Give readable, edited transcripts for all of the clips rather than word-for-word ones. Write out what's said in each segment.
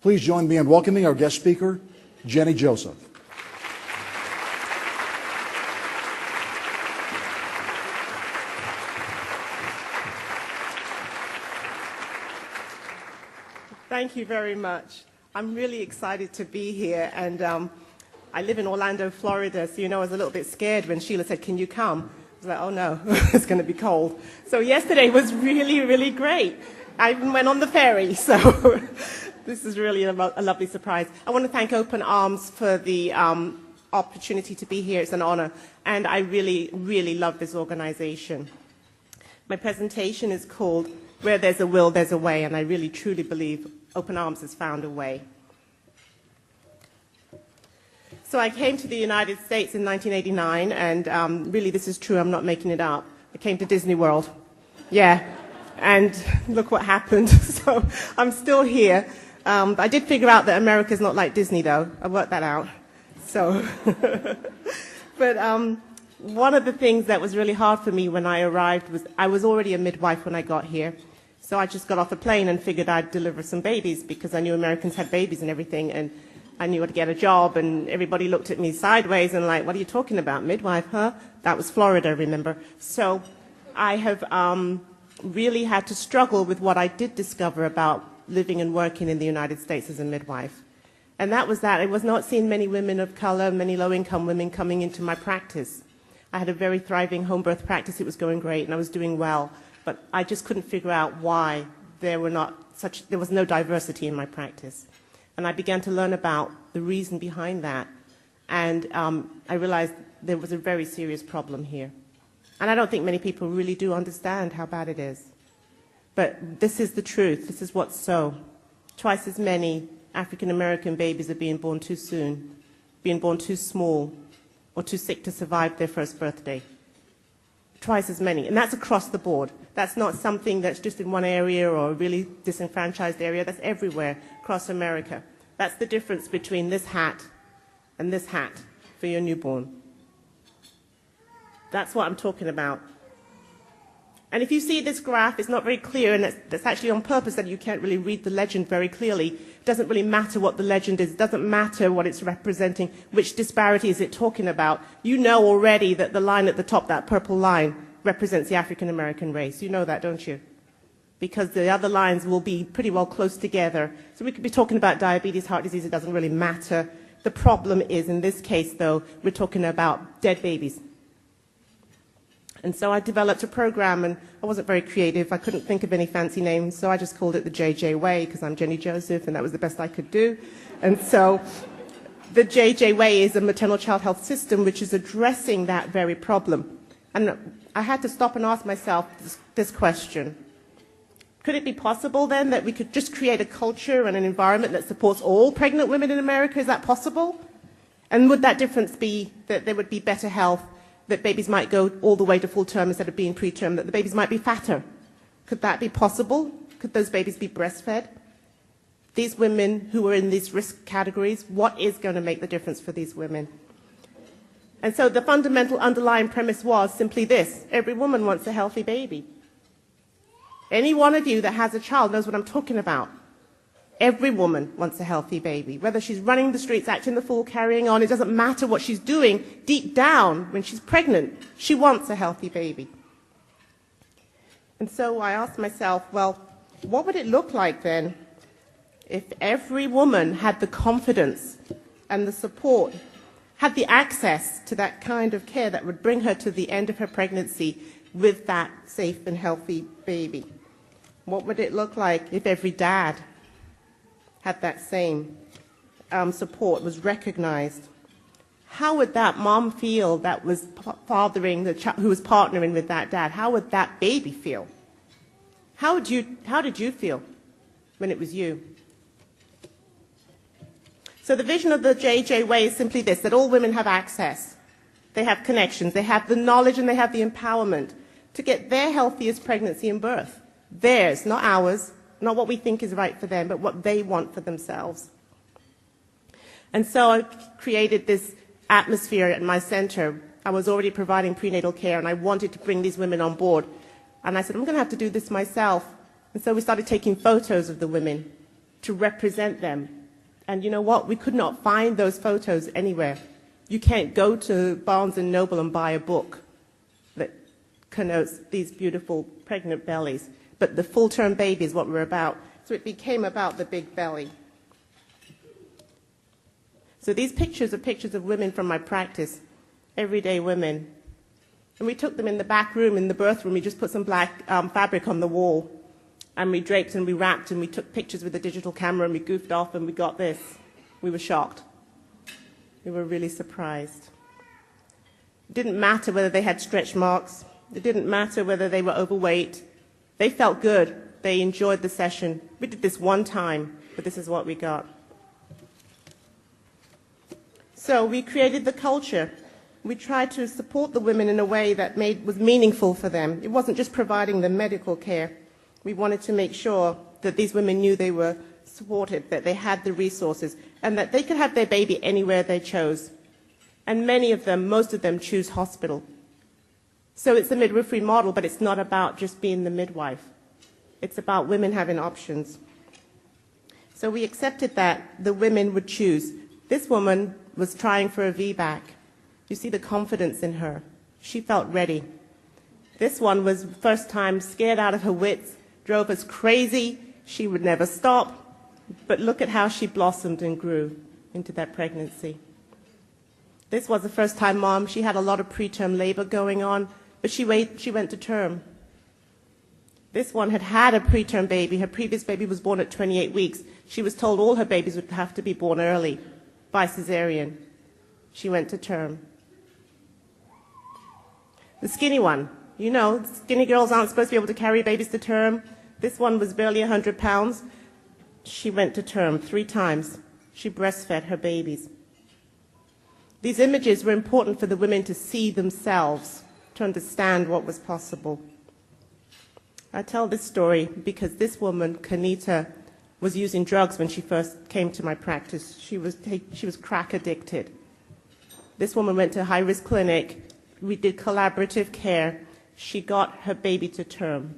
Please join me in welcoming our guest speaker, Jennie Joseph. Thank you very much. I'm really excited to be here, and I live in Orlando, Florida, so I was a little bit scared when Sheila said, "Can you come?" I was like, oh no, it's going to be cold. So yesterday was really, really great. I even went on the ferry, so this is really a lovely surprise. I want to thank Open Arms for the opportunity to be here. It's an honor, and I really, really love this organization. My presentation is called Where There's a Will, There's a Way, and I really, truly believe Open Arms has found a way. So I came to the United States in 1989, and really this is true, I'm not making it up. I came to Disney World. Yeah, and look what happened. So I'm still here. I did figure out that America's not like Disney, though. I worked that out. So, but one of the things that was really hard for me when I arrived was I was already a midwife when I got here. So I just got off a plane and figured I'd deliver some babies because I knew Americans had babies and everything, and I knew how to get a job, and everybody looked at me sideways and like, what are you talking about, midwife, huh? That was Florida, remember? So I have really had to struggle with what I did discover about living and working in the United States as a midwife. And that was that I was not seeing many women of color, many low-income women coming into my practice. I had a very thriving home birth practice. It was going great, and I was doing well. But I just couldn't figure out why there was no diversity in my practice. And I began to learn about the reason behind that. And I realized there was a very serious problem here. And I don't think many people really do understand how bad it is. But this is the truth. This is what's so. Twice as many African-American babies are being born too soon, being born too small, or too sick to survive their first birthday. Twice as many. And that's across the board. That's not something that's just in one area or a really disenfranchised area. That's everywhere across America. That's the difference between this hat and this hat for your newborn. That's what I'm talking about. And if you see this graph, it's not very clear, and that's actually on purpose that you can't really read the legend very clearly. It doesn't really matter what the legend is. It doesn't matter what it's representing, which disparity is it talking about. You know already that the line at the top, that purple line, represents the African-American race. You know that, don't you? Because the other lines will be pretty well close together. So we could be talking about diabetes, heart disease, it doesn't really matter. The problem is, in this case, though, we're talking about dead babies. And so I developed a program, and I wasn't very creative. I couldn't think of any fancy names, so I just called it the JJ Way, because I'm Jennie Joseph, and that was the best I could do. And so the JJ Way is a maternal child health system which is addressing that very problem. And I had to stop and ask myself this question. Could it be possible, then, that we could just create a culture and an environment that supports all pregnant women in America? Is that possible? And would that difference be that there would be better health, that babies might go all the way to full term instead of being preterm, that the babies might be fatter? Could that be possible? Could those babies be breastfed? These women who are in these risk categories, what is going to make the difference for these women? And so the fundamental underlying premise was simply this: every woman wants a healthy baby. Any one of you that has a child knows what I'm talking about. Every woman wants a healthy baby. Whether she's running the streets, acting the fool, carrying on, it doesn't matter what she's doing. Deep down, when she's pregnant, she wants a healthy baby. And so I asked myself, well, what would it look like then if every woman had the confidence and the support, had the access to that kind of care that would bring her to the end of her pregnancy with that safe and healthy baby? What would it look like if every dad had that same support, was recognized? How would that mom feel that was fathering the child, who was partnering with that dad? How would that baby feel? How did you feel when it was you? So the vision of the JJ Way is simply this: that all women have access, they have connections, they have the knowledge, and they have the empowerment to get their healthiest pregnancy and birth. Theirs, not ours, not what we think is right for them, but what they want for themselves. And so I created this atmosphere at my center. I was already providing prenatal care, and I wanted to bring these women on board. And I said, I'm going to have to do this myself. And so we started taking photos of the women, to represent them. And you know what? We could not find those photos anywhere. You can't go to Barnes & Noble and buy a book that connotes these beautiful pregnant bellies. But the full-term baby is what we're about. So it became about the big belly. So these pictures are pictures of women from my practice, everyday women. And we took them in the back room, in the birth room. We just put some black fabric on the wall. And we draped and we wrapped and we took pictures with a digital camera and we goofed off and we got this. We were shocked. We were really surprised. It didn't matter whether they had stretch marks. It didn't matter whether they were overweight. They felt good. They enjoyed the session. We did this one time, but this is what we got. So we created the culture. We tried to support the women in a way that was meaningful for them. It wasn't just providing them medical care. We wanted to make sure that these women knew they were supported, that they had the resources, and that they could have their baby anywhere they chose. And many of them, most of them, choose hospital. So it's a midwifery model, but it's not about just being the midwife. It's about women having options. So we accepted that the women would choose. This woman was trying for a VBAC. You see the confidence in her. She felt ready. This one was first time scared out of her wits, drove us crazy. She would never stop. But look at how she blossomed and grew into that pregnancy. This was a first-time mom. She had a lot of preterm labor going on, but she went to term. This one had had a preterm baby. Her previous baby was born at 28 weeks. She was told all her babies would have to be born early by cesarean. She went to term. The skinny one, you know, skinny girls aren't supposed to be able to carry babies to term. This one was barely 100 pounds. She went to term 3 times. She breastfed her babies. These images were important for the women to see themselves, to understand what was possible. I tell this story because this woman, Kanita, was using drugs when she first came to my practice. She was crack addicted. This woman went to a high-risk clinic. We did collaborative care. She got her baby to term.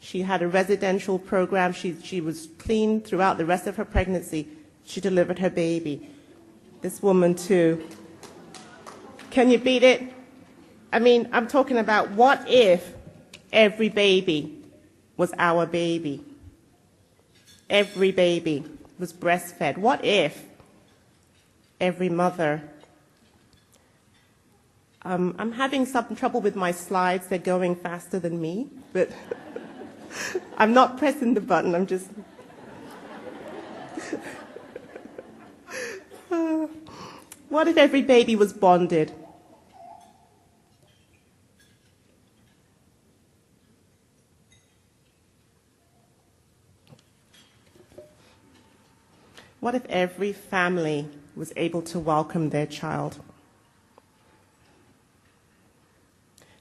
She had a residential program. She was clean throughout the rest of her pregnancy. She delivered her baby. This woman, too. Can you beat it? I mean, I'm talking about what if every baby was our baby? Every baby was breastfed. What if every mother... I'm having some trouble with my slides. They're going faster than me, but I'm not pressing the button. I'm just... What if every baby was bonded? What if every family was able to welcome their child?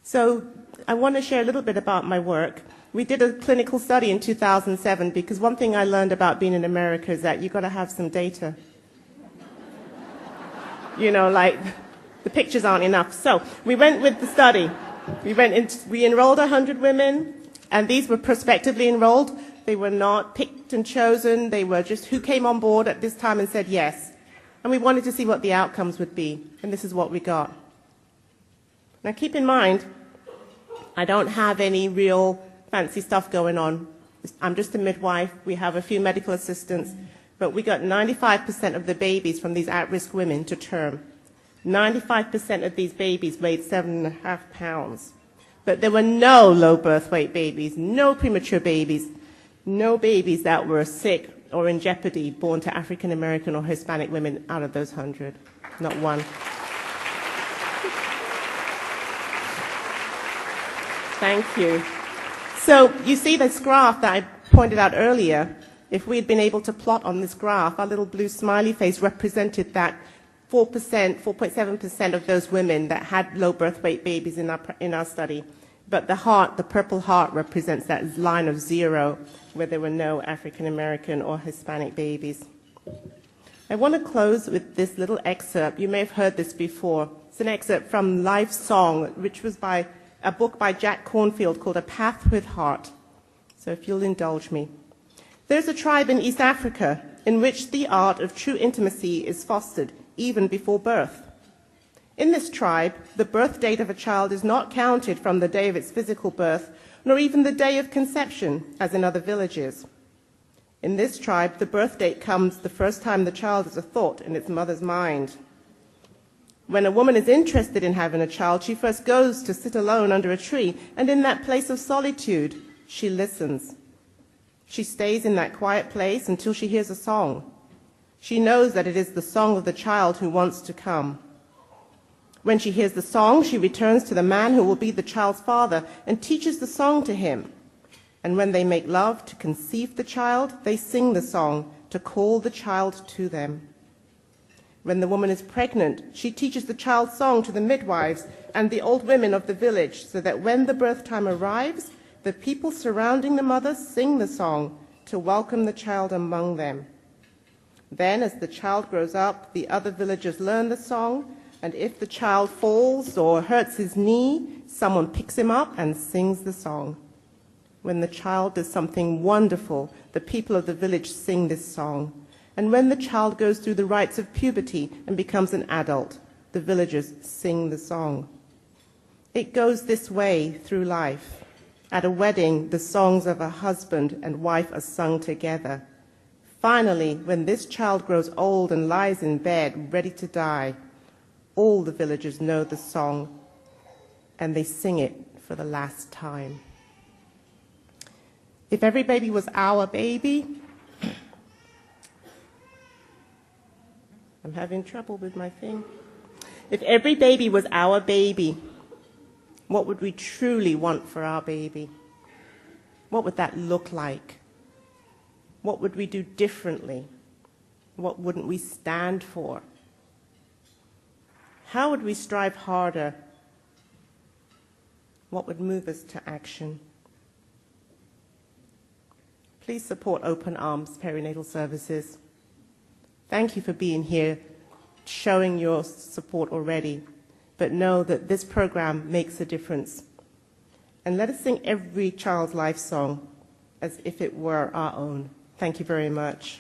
So I want to share a little bit about my work. We did a clinical study in 2007 because one thing I learned about being in America is that you've got to have some data. You know, like the pictures aren't enough. So we went with the study. We enrolled 100 women, and these were prospectively enrolled. They were not picked and chosen. They were just who came on board at this time and said yes. And we wanted to see what the outcomes would be, and this is what we got. Now keep in mind, I don't have any real fancy stuff going on. I'm just a midwife. We have a few medical assistants. But we got 95% of the babies from these at-risk women to term. 95% of these babies weighed 7.5 pounds. But there were no low birth weight babies, no premature babies, no babies that were sick or in jeopardy born to African American or Hispanic women out of those 100. Not one. Thank you. So you see this graph that I pointed out earlier. If we had been able to plot on this graph, our little blue smiley face represented that 4%, 4.7% of those women that had low birth weight babies in our study. But the heart, the purple heart, represents that line of 0 where there were no African American or Hispanic babies. I want to close with this little excerpt. You may have heard this before. It's an excerpt from Life Song, which was by a book by Jack Cornfield called A Path with Heart. So if you'll indulge me. There's a tribe in East Africa in which the art of true intimacy is fostered even before birth. In this tribe, the birth date of a child is not counted from the day of its physical birth, nor even the day of conception, as in other villages. In this tribe, the birth date comes the first time the child is a thought in its mother's mind. When a woman is interested in having a child, she first goes to sit alone under a tree, and in that place of solitude, she listens. She stays in that quiet place until she hears a song. She knows that it is the song of the child who wants to come. When she hears the song, she returns to the man who will be the child's father and teaches the song to him. And when they make love to conceive the child, they sing the song to call the child to them. When the woman is pregnant, she teaches the child's song to the midwives and the old women of the village, so that when the birth time arrives, the people surrounding the mother sing the song to welcome the child among them. Then, as the child grows up, the other villagers learn the song, and if the child falls or hurts his knee, someone picks him up and sings the song. When the child does something wonderful, the people of the village sing this song. And when the child goes through the rites of puberty and becomes an adult, the villagers sing the song. It goes this way through life. At a wedding, the songs of a husband and wife are sung together. Finally, when this child grows old and lies in bed, ready to die, all the villagers know the song, and they sing it for the last time. If every baby was our baby, I'm having trouble with my thing. If every baby was our baby, what would we truly want for our baby? What would that look like? What would we do differently? What wouldn't we stand for? How would we strive harder? What would move us to action? Please support Open Arms Perinatal Services. Thank you for being here, showing your support already, but know that this program makes a difference. And let us sing every child's life song as if it were our own. Thank you very much.